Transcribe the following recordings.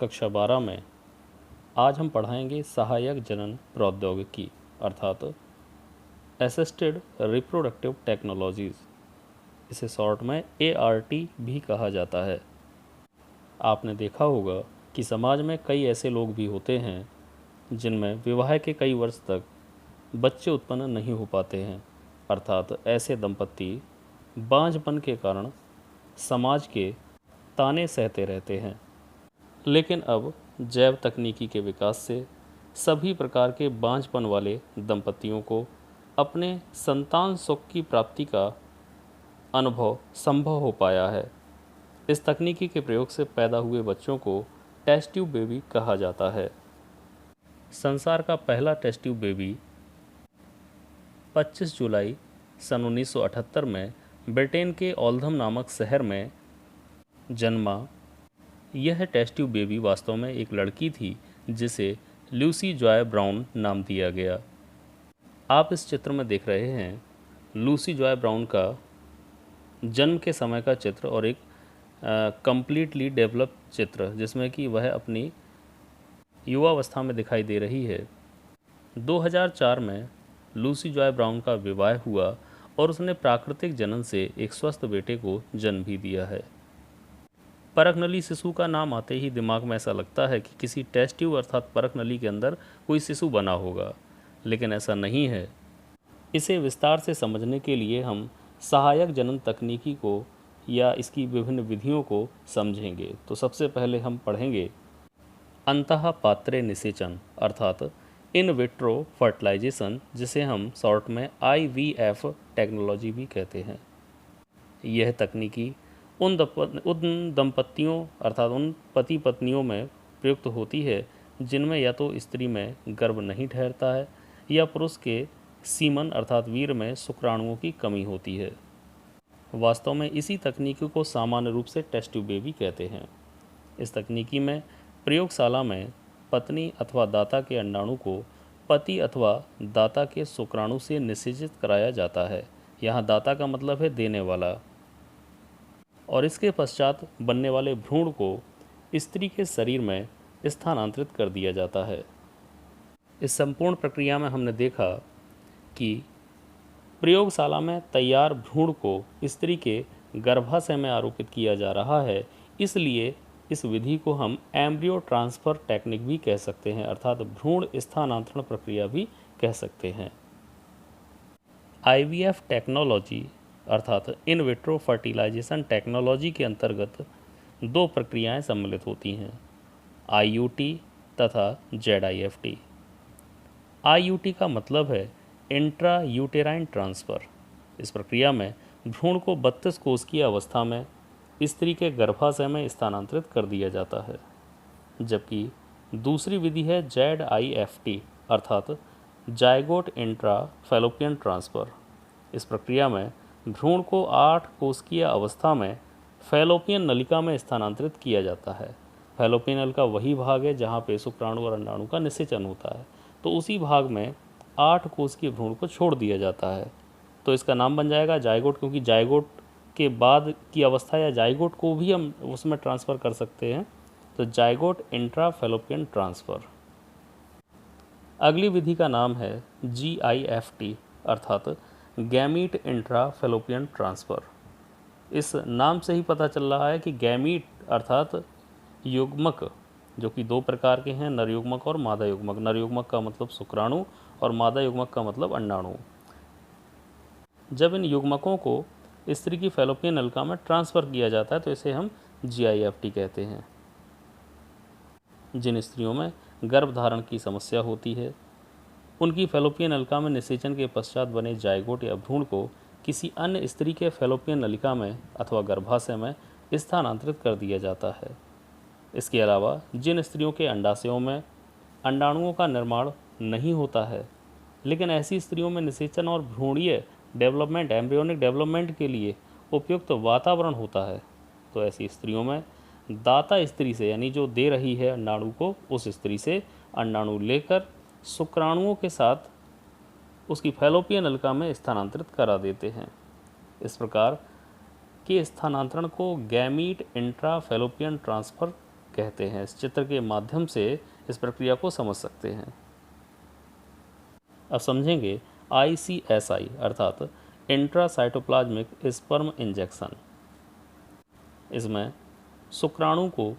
कक्षा 12 में आज हम पढ़ाएंगे सहायक जनन प्रौद्योगिकी अर्थात असिस्टेड रिप्रोडक्टिव टेक्नोलॉजीज़। इसे शॉर्ट में ART भी कहा जाता है। आपने देखा होगा कि समाज में कई ऐसे लोग भी होते हैं जिनमें विवाह के कई वर्ष तक बच्चे उत्पन्न नहीं हो पाते हैं, अर्थात ऐसे दंपति बांझपन के कारण समाज के ताने सहते रहते हैं। लेकिन अब जैव तकनीकी के विकास से सभी प्रकार के बांझपन वाले दंपतियों को अपने संतान सुख की प्राप्ति का अनुभव संभव हो पाया है। इस तकनीकी के प्रयोग से पैदा हुए बच्चों को टेस्ट ट्यूब बेबी कहा जाता है। संसार का पहला टेस्ट ट्यूब बेबी 25 जुलाई सन 1978 में ब्रिटेन के ओल्धम नामक शहर में जन्मा। यह टेस्ट ट्यूब बेबी वास्तव में एक लड़की थी जिसे लूसी जॉय ब्राउन नाम दिया गया। आप इस चित्र में देख रहे हैं लूसी जॉय ब्राउन का जन्म के समय का चित्र और एक कंप्लीटली डेवलप्ड चित्र जिसमें कि वह अपनी युवावस्था में दिखाई दे रही है। 2004 में लूसी जॉय ब्राउन का विवाह हुआ और उसने प्राकृतिक जनन से एक स्वस्थ बेटे को जन्म भी दिया है। परखनली शिशु का नाम आते ही दिमाग में ऐसा लगता है कि किसी टेस्ट ट्यूब अर्थात परखनली के अंदर कोई शिशु बना होगा, लेकिन ऐसा नहीं है। इसे विस्तार से समझने के लिए हम सहायक जनन तकनीकी को या इसकी विभिन्न विधियों को समझेंगे। तो सबसे पहले हम पढ़ेंगे अंतःपात्रे निषेचन अर्थात इन विट्रो फर्टिलाइजेशन, जिसे हम शॉर्ट में IVF टेक्नोलॉजी भी कहते हैं। यह तकनीकी उन दंपतियों अर्थात उन पति पत्नियों में प्रयुक्त होती है जिनमें या तो स्त्री में गर्भ नहीं ठहरता है या पुरुष के सीमन अर्थात वीर में शुक्राणुओं की कमी होती है। वास्तव में इसी तकनीकी को सामान्य रूप से टेस्ट ट्यूब बेबी कहते हैं। इस तकनीकी में प्रयोगशाला में पत्नी अथवा दाता के अंडाणु को पति अथवा दाता के शुक्राणु से निषेचित कराया जाता है। यहाँ दाता का मतलब है देने वाला, और इसके पश्चात बनने वाले भ्रूण को स्त्री के शरीर में स्थानांतरित कर दिया जाता है। इस संपूर्ण प्रक्रिया में हमने देखा कि प्रयोगशाला में तैयार भ्रूण को स्त्री के गर्भाशय में आरोपित किया जा रहा है, इसलिए इस विधि को हम एम्ब्रियो ट्रांसफ़र टेक्निक भी कह सकते हैं अर्थात भ्रूण स्थानांतरण प्रक्रिया भी कह सकते हैं। IVF टेक्नोलॉजी अर्थात इन विट्रो फर्टिलाइजेशन टेक्नोलॉजी के अंतर्गत दो प्रक्रियाएं सम्मिलित होती हैं, IUT तथा ZIFT। IUT का मतलब है इंट्रा यूटेराइन ट्रांसफ़र। इस प्रक्रिया में भ्रूण को 32 कोष की अवस्था में स्त्री के गर्भाशय में स्थानांतरित कर दिया जाता है, जबकि दूसरी विधि है ZIFT अर्थात जायगोट इंट्रा फैलोपियन ट्रांसफ़र। इस प्रक्रिया में भ्रूण को 8 कोशिकीय अवस्था में फैलोपियन नलिका में स्थानांतरित किया जाता है। फैलोपियन नलिका वही भाग है जहाँ पे शुक्राणु और अंडाणु का निषेचन होता है, तो उसी भाग में 8 कोशिकीय भ्रूण को छोड़ दिया जाता है। तो इसका नाम बन जाएगा जायगोट, क्योंकि जायगोट के बाद की अवस्था या जायगोट को भी हम उसमें ट्रांसफ़र कर सकते हैं, तो जायगोट इंट्रा फैलोपियन ट्रांसफ़र। अगली विधि का नाम है GIFT अर्थात गैमीट इंट्रा फैलोपियन ट्रांसफ़र। इस नाम से ही पता चल रहा है कि गैमीट अर्थात युग्मक, जो कि दो प्रकार के हैं, नर युग्मक और मादा युग्मक। नर युग्मक का मतलब शुक्राणु और मादा युग्मक का मतलब अंडाणु। जब इन युग्मकों को स्त्री की फैलोपियन नलिका में ट्रांसफ़र किया जाता है तो इसे हम GIFT कहते हैं। जिन स्त्रियों में गर्भधारण की समस्या होती है उनकी फैलोपियन नलिका में निषेचन के पश्चात बने जायगोट या भ्रूण को किसी अन्य स्त्री के फैलोपियन नलिका में अथवा गर्भाशय में स्थानांतरित कर दिया जाता है। इसके अलावा जिन स्त्रियों के अंडाशयों में अंडाणुओं का निर्माण नहीं होता है, लेकिन ऐसी स्त्रियों में निषेचन और भ्रूणीय डेवलपमेंट एम्ब्रियोनिक डेवलपमेंट के लिए उपयुक्त वातावरण होता है, तो ऐसी स्त्रियों में दाता स्त्री से यानी जो दे रही है अंडाणु को, उस स्त्री से अंडाणु लेकर शुक्राणुओं के साथ उसकी फैलोपियन नलिका में स्थानांतरित करा देते हैं। इस प्रकार के स्थानांतरण को गैमीट इंट्रा फैलोपियन ट्रांसफ़र कहते हैं। इस चित्र के माध्यम से इस प्रक्रिया को समझ सकते हैं। अब समझेंगे ICSI अर्थात इंट्रासाइटोप्लाज्मिक स्पर्म इंजेक्शन। इसमें शुक्राणु को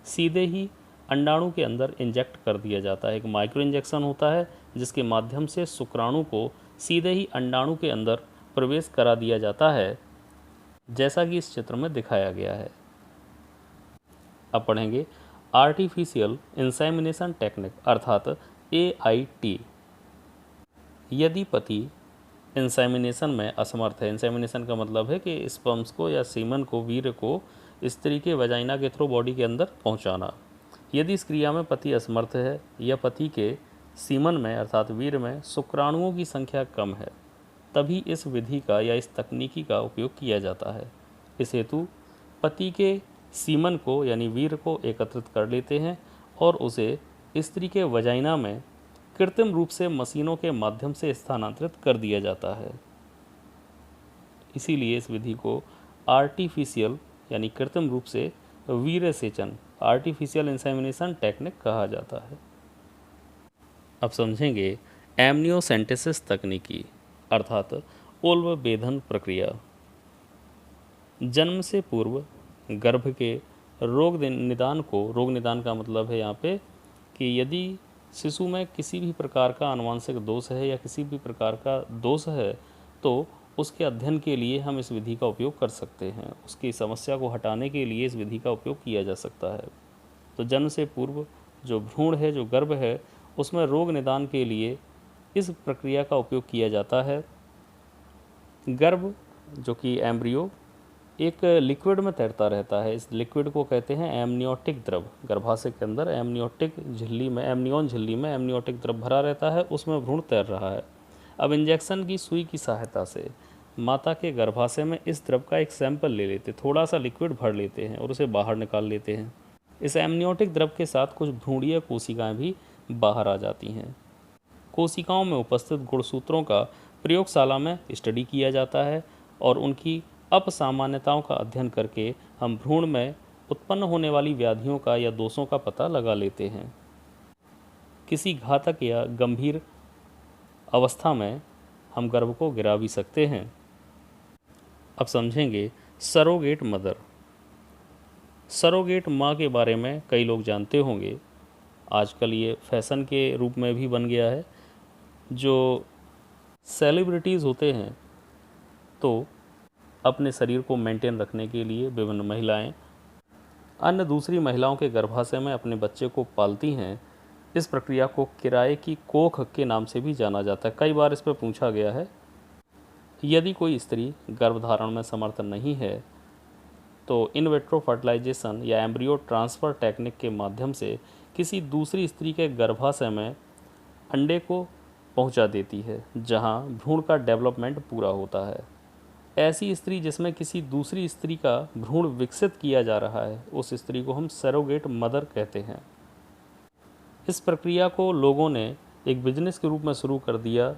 सीधे ही अंडाणु के अंदर इंजेक्ट कर दिया जाता है। एक माइक्रो इंजेक्शन होता है जिसके माध्यम से शुक्राणु को सीधे ही अंडाणु के अंदर प्रवेश करा दिया जाता है, जैसा कि इस चित्र में दिखाया गया है। अब पढ़ेंगे आर्टिफिशियल इंसेमिनेशन टेक्निक अर्थात AIT। यदि पति इंसेमिनेशन में असमर्थ है, इंसेमिनेशन का मतलब है कि स्पर्म्स को या सीमन को, वीर्य को स्त्री के वजाइना के थ्रू बॉडी के अंदर पहुंचाना, यदि इस क्रिया में पति असमर्थ है या पति के सीमन में अर्थात वीर्य में शुक्राणुओं की संख्या कम है, तभी इस विधि का या इस तकनीकी का उपयोग किया जाता है। इस हेतु पति के सीमन को यानी वीर्य को एकत्रित कर लेते हैं और उसे स्त्री के वजाइना में कृत्रिम रूप से मशीनों के माध्यम से स्थानांतरित कर दिया जाता है। इसीलिए इस विधि को आर्टिफिशियल यानी कृत्रिम रूप से वीर्य सेचन आर्टिफिशियल इंसेमिनेशन टेक्निक कहा जाता है। अब समझेंगे एमनियोसेंटेसिस तकनीकी अर्थात ओल्व बेधन प्रक्रिया। जन्म से पूर्व गर्भ के रोग निदान का मतलब है यहाँ पे कि यदि शिशु में किसी भी प्रकार का आनुवंशिक दोष है या किसी भी प्रकार का दोष है तो उसके अध्ययन के लिए हम इस विधि का उपयोग कर सकते हैं। उसकी समस्या को हटाने के लिए इस विधि का उपयोग किया जा सकता है। तो जन्म से पूर्व जो भ्रूण है, जो गर्भ है, उसमें रोग निदान के लिए इस प्रक्रिया का उपयोग किया जाता है। गर्भ जो कि एम्ब्रियो एक लिक्विड में तैरता रहता है। इस लिक्विड को कहते हैं एमनियोटिक द्रव। गर्भाशय के अंदर एमनियोटिक झिल्ली में, एमनियोन झिल्ली में एमनियोटिक द्रव भरा रहता है, उसमें भ्रूण तैर रहा है। अब इंजेक्शन की सुई की सहायता से माता के गर्भाशय में इस द्रव का एक सैंपल ले लेते, थोड़ा सा लिक्विड भर लेते हैं और उसे बाहर निकाल लेते हैं। इस एमनियोटिक द्रव के साथ कुछ भ्रूणीय कोशिकाएं भी बाहर आ जाती हैं। कोशिकाओं में उपस्थित गुणसूत्रों का प्रयोगशाला में स्टडी किया जाता है और उनकी अपसामान्यताओं का अध्ययन करके हम भ्रूण में उत्पन्न होने वाली व्याधियों का या दोषों का पता लगा लेते हैं। किसी घातक या गंभीर अवस्था में हम गर्भ को गिरा भी सकते हैं। अब समझेंगे सरोगेट मदर। सरोगेट माँ के बारे में कई लोग जानते होंगे। आजकल ये फैशन के रूप में भी बन गया है। जो सेलिब्रिटीज़ होते हैं तो अपने शरीर को मेंटेन रखने के लिए विभिन्न महिलाएं अन्य दूसरी महिलाओं के गर्भाशय में अपने बच्चे को पालती हैं। इस प्रक्रिया को किराए की कोख के नाम से भी जाना जाता है। कई बार इस पर पूछा गया है। यदि कोई स्त्री गर्भधारण में समर्थ नहीं है तो इन विट्रो फर्टिलाइजेशन या एम्ब्रियो ट्रांसफ़र टेक्निक के माध्यम से किसी दूसरी स्त्री के गर्भाशय में अंडे को पहुंचा देती है, जहां भ्रूण का डेवलपमेंट पूरा होता है। ऐसी स्त्री जिसमें किसी दूसरी स्त्री का भ्रूण विकसित किया जा रहा है, उस स्त्री को हम सरोगेट मदर कहते हैं। इस प्रक्रिया को लोगों ने एक बिजनेस के रूप में शुरू कर दिया,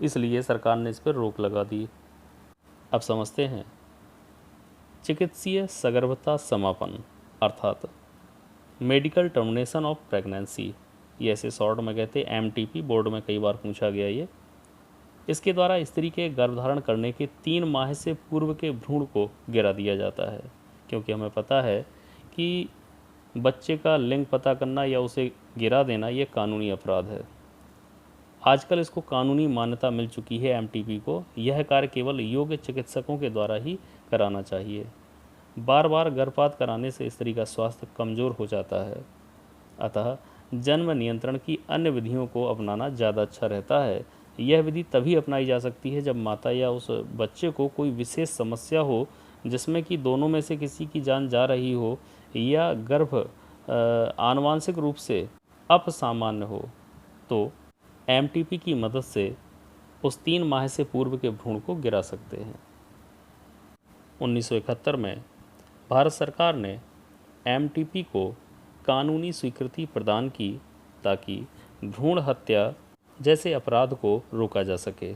इसलिए सरकार ने इस पर रोक लगा दी। अब समझते हैं चिकित्सीय सगर्भता समापन अर्थात मेडिकल टर्मिनेशन ऑफ प्रेगनेंसी, ये ऐसे शॉर्ट में कहते हैं MTP। बोर्ड में कई बार पूछा गया ये। इसके द्वारा स्त्री के गर्भधारण करने के 3 माह से पूर्व के भ्रूण को गिरा दिया जाता है, क्योंकि हमें पता है कि बच्चे का लिंग पता करना या उसे गिरा देना ये कानूनी अपराध है। आजकल इसको कानूनी मान्यता मिल चुकी है MTP को। यह कार्य केवल योग्य चिकित्सकों के द्वारा ही कराना चाहिए। बार बार गर्भपात कराने से स्त्री का स्वास्थ्य कमज़ोर हो जाता है, अतः जन्म नियंत्रण की अन्य विधियों को अपनाना ज़्यादा अच्छा रहता है। यह विधि तभी अपनाई जा सकती है जब माता या उस बच्चे को कोई विशेष समस्या हो, जिसमें कि दोनों में से किसी की जान जा रही हो या गर्भ आनुवांशिक रूप से अपसामान्य हो, तो MTP की मदद से उस 3 माह से पूर्व के भ्रूण को गिरा सकते हैं। 1971 में भारत सरकार ने MTP को कानूनी स्वीकृति प्रदान की ताकि भ्रूण हत्या जैसे अपराध को रोका जा सके।